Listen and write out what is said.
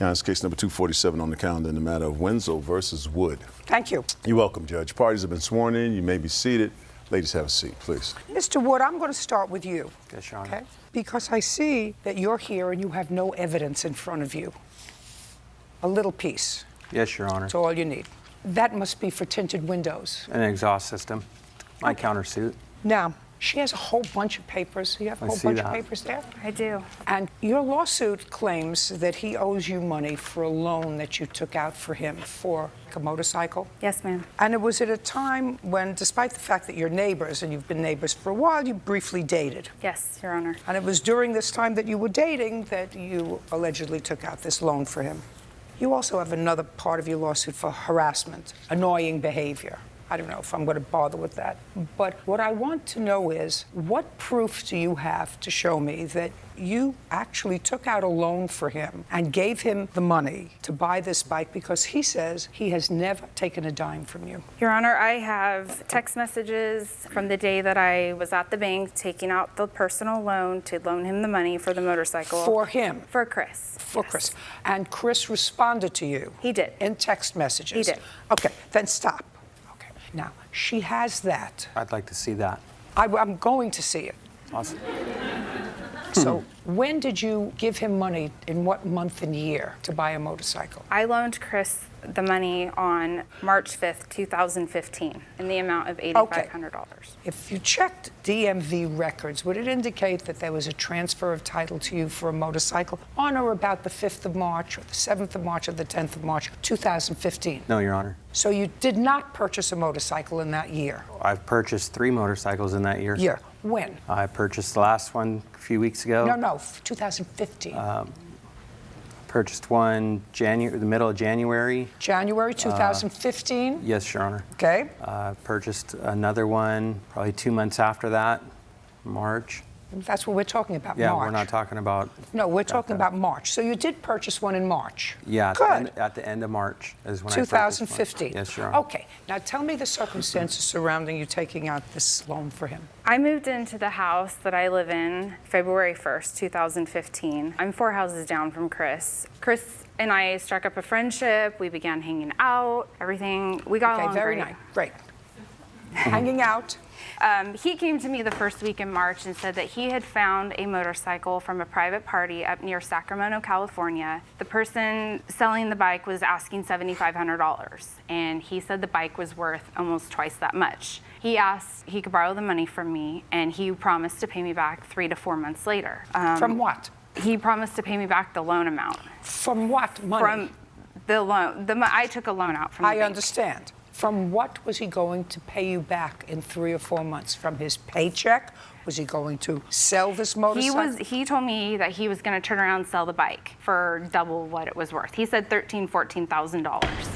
Yeah, it's case number 247 on the calendar in the matter of Wenzel versus Wood. Thank you. You're welcome, Judge. Parties have been sworn in. You may be seated. Ladies, have a seat, please. Mr. Wood, I'm going to start with you. Yes, Your Honor. Okay? Because I see that you're here and you have no evidence in front of you. A little piece. Yes, Your Honor. That's all you need. That must be for tinted windows. An exhaust system. My countersuit. Now, she has a whole bunch of papers. You have a whole bunch of papers there? I do. And your lawsuit claims that he owes you money for a loan that you took out for him for a motorcycle. Yes, ma'am. And it was at a time when, despite the fact that you're neighbors and you've been neighbors for a while, you briefly dated. Yes, Your Honor. And it was during this time that you were dating that you allegedly took out this loan for him. You also have another part of your lawsuit for harassment, annoying behavior. I don't know if I'm going to bother with that. But what I want to know is, what proof do you have to show me that you actually took out a loan for him and gave him the money to buy this bike, because he says he has never taken a dime from you? Your Honor, I have text messages from the day that I was at the bank taking out the personal loan to loan him the money for the motorcycle. For him? For Chris. For Yes. Chris. And Chris responded to you? He did. In text messages? He did. Okay, then stop. Okay. Now, she has that. I'd like to see that. I'm going to see it. Awesome. So when did you give him money, in what month and year, to buy a motorcycle? I loaned Chris the money on March 5th, 2015, in the amount of $8,500. If you checked DMV records, would it indicate that there was a transfer of title to you for a motorcycle on or about the 5th of March, or the 7th of March, or the 10th of March, 2015? No, Your Honor. So you did not purchase a motorcycle in that year? I've purchased 3 motorcycles in that year. Year. When? I purchased the last one a few weeks ago. No, 2015. Purchased one the middle of January. January 2015? Yes, Your Honor. Okay. Purchased another one probably 2 months after that, March. That's what we're talking about, Yeah, March. we're not talking about... No, we're talking about March. So you did purchase one in March? Yeah, Good. at the end of March is when I purchased one. 2015? Yes, Your Honor. Okay. Now tell me the circumstances surrounding you taking out this loan for him. I moved into the house that I live in February 1st, 2015. I'm 4 houses down from Chris. Chris and I struck up a friendship. We began hanging out, everything. We got along very great. nice. Great. Hanging out. He came to me the first week in March and said that he had found a motorcycle from a private party up near Sacramento, California. The person selling the bike was asking $7,500, and he said the bike was worth almost twice that much. He asked he could borrow the money from me, and he promised to pay me back 3 to 4 months later. From what? He promised to pay me back the loan amount. From what money? From the loan. I took a loan out from the bank. I understand. From what was he going to pay you back in 3 or 4 months? From his paycheck? Was he going to sell this motorcycle? He told me that he was going to turn around and sell the bike for double what it was worth. He said $13,000, $14,000.